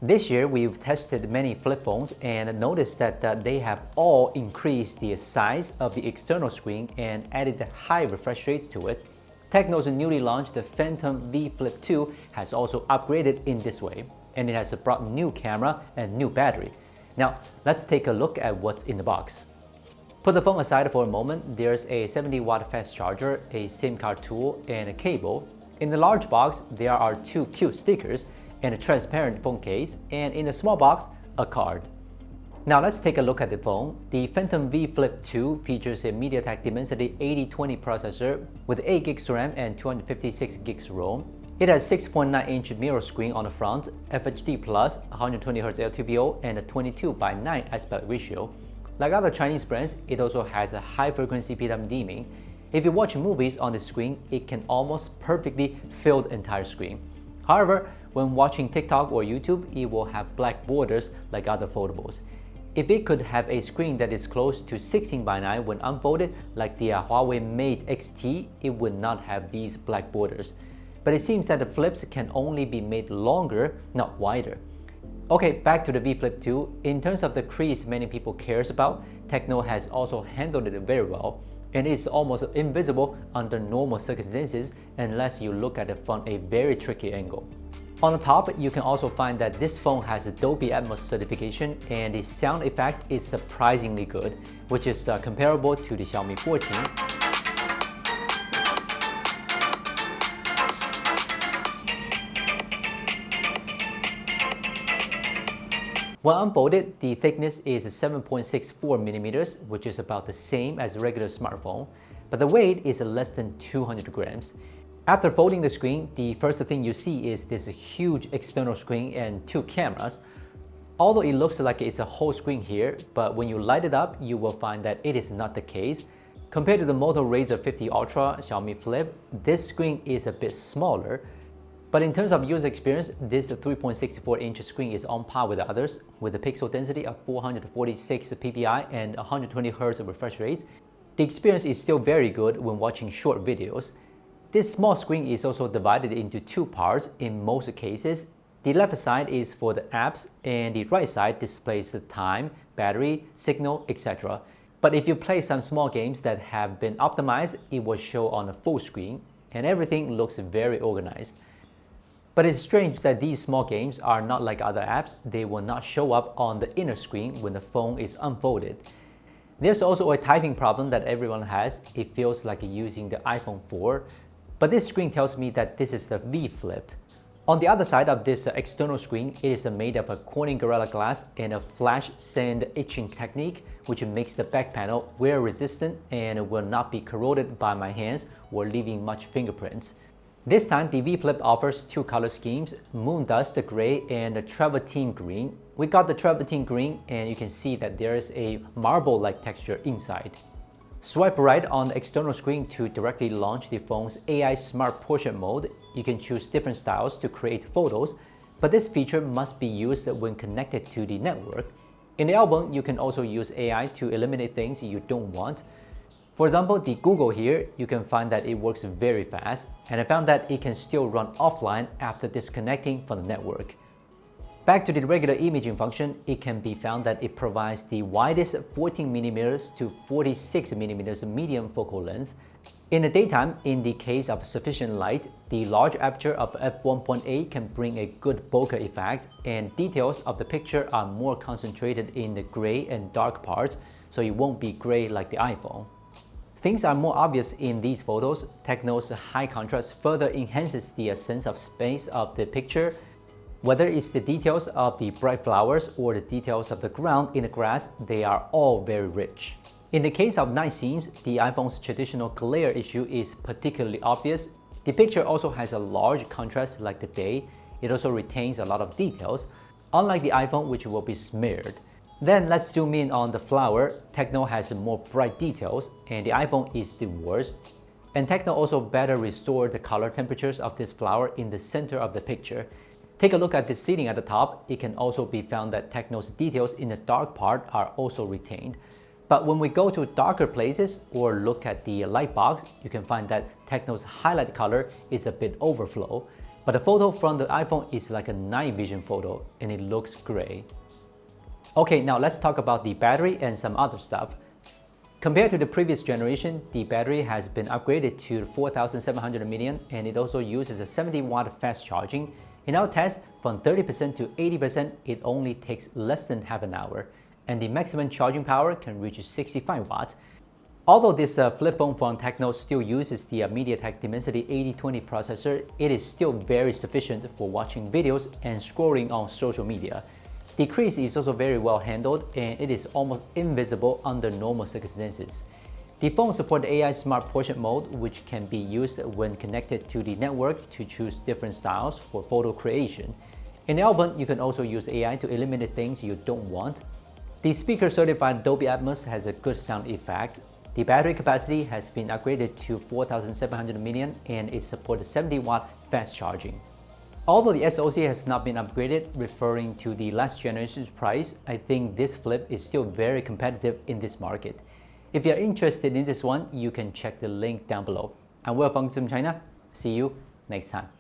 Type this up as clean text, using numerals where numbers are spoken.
This year, we've tested many flip phones and noticed that they have all increased the size of the external screen and added high refresh rates to it. TECNO's newly launched Phantom V Flip 2 has also upgraded in this way, and it has brought new camera and new battery. Now, let's take a look at what's in the box. Put the phone aside for a moment. There's a 70-watt fast charger, a SIM card tool, and a cable. In the large box, there are two cute stickers and a transparent phone case, and in the small box, a card. Now let's take a look at the phone. The Phantom V Flip 2 features a MediaTek Dimensity 8020 processor with 8 GB RAM and 256 GB ROM. It has 6.9-inch mirror screen on the front, FHD+, 120Hz LTPO, and a 22:9 aspect ratio. Like other Chinese brands, it also has a high-frequency p-time dimming. If you watch movies on the screen, it can almost perfectly fill the entire screen. However, when watching TikTok or YouTube, it will have black borders like other foldables. If it could have a screen that is close to 16:9 when unfolded, like the Huawei Mate X-T, it would not have these black borders. But it seems that the flips can only be made longer, not wider. Okay, back to the V Flip 2. In terms of the crease many people cares about, TECNO has also handled it very well, and it's almost invisible under normal circumstances unless you look at it from a very tricky angle. On the top, you can also find that this phone has a Dolby Atmos certification, and the sound effect is surprisingly good, which is comparable to the Xiaomi 14. When unfolded, the thickness is 7.64 millimeters, which is about the same as a regular smartphone, but the weight is less than 200 grams. After folding the screen, the first thing you see is this huge external screen and two cameras. Although it looks like it's a whole screen here, but when you light it up, you will find that it is not the case. Compared to the Moto Razr 50 Ultra, Xiaomi Flip, this screen is a bit smaller. But in terms of user experience, this 3.64-inch screen is on par with others, with a pixel density of 446 ppi and 120 Hz refresh rate. The experience is still very good when watching short videos. This small screen is also divided into two parts in most cases. The left side is for the apps, and the right side displays the time, battery, signal, etc. But if you play some small games that have been optimized, it will show on the full screen, and everything looks very organized. But it's strange that these small games are not like other apps. They will not show up on the inner screen when the phone is unfolded. There's also a typing problem that everyone has. It feels like using the iPhone 4. But this screen tells me that this is the V Flip. On the other side of this external screen, it is made of a Corning Gorilla Glass and a flash sand etching technique, which makes the back panel wear resistant and will not be corroded by my hands or leaving much fingerprints. This time, the V Flip offers two color schemes, Moon Dust Gray and Travertine Green. We got the Travertine Green, and you can see that there is a marble-like texture inside. Swipe right on the external screen to directly launch the phone's AI Smart Portrait mode. You can choose different styles to create photos, but this feature must be used when connected to the network. In the album, you can also use AI to eliminate things you don't want. For example, the Google here, you can find that it works very fast, and I found that it can still run offline after disconnecting from the network. Back to the regular imaging function, it can be found that it provides the widest 14mm to 46mm medium focal length. In the daytime, in the case of sufficient light, the large aperture of f1.8 can bring a good bokeh effect, and details of the picture are more concentrated in the gray and dark parts, so it won't be gray like the iPhone. Things are more obvious in these photos. TECNO's high contrast further enhances the sense of space of the picture. Whether it's the details of the bright flowers or the details of the ground in the grass, they are all very rich. In the case of night scenes, the iPhone's traditional glare issue is particularly obvious. The picture also has a large contrast like the day. It also retains a lot of details, unlike the iPhone, which will be smeared. Then let's zoom in on the flower. TECNO has more bright details, and the iPhone is the worst. And TECNO also better restored the color temperatures of this flower in the center of the picture. Take a look at the seating at the top. It can also be found that TECNO's details in the dark part are also retained. But when we go to darker places or look at the light box, you can find that TECNO's highlight color is a bit overflow. But the photo from the iPhone is like a night vision photo and it looks great. Okay, now let's talk about the battery and some other stuff. Compared to the previous generation, the battery has been upgraded to 4700 mAh and it also uses a 70-watt fast charging. In our test, from 30% to 80%, it only takes less than half an hour, and the maximum charging power can reach 65 watts. Although this flip phone from TECNO still uses the MediaTek Dimensity 8020 processor, it is still very sufficient for watching videos and scrolling on social media. The crease is also very well handled and it is almost invisible under normal circumstances. The phone supports AI Smart Portrait mode, which can be used when connected to the network to choose different styles for photo creation. In the album, you can also use AI to eliminate things you don't want. The speaker-certified Dolby Atmos has a good sound effect. The battery capacity has been upgraded to 4700 mAh and it supports 70-watt fast charging. Although the SoC has not been upgraded, referring to the last generation's price, I think this flip is still very competitive in this market. If you are interested in this one, you can check the link down below. I'm Will from Gizmochina. See you next time.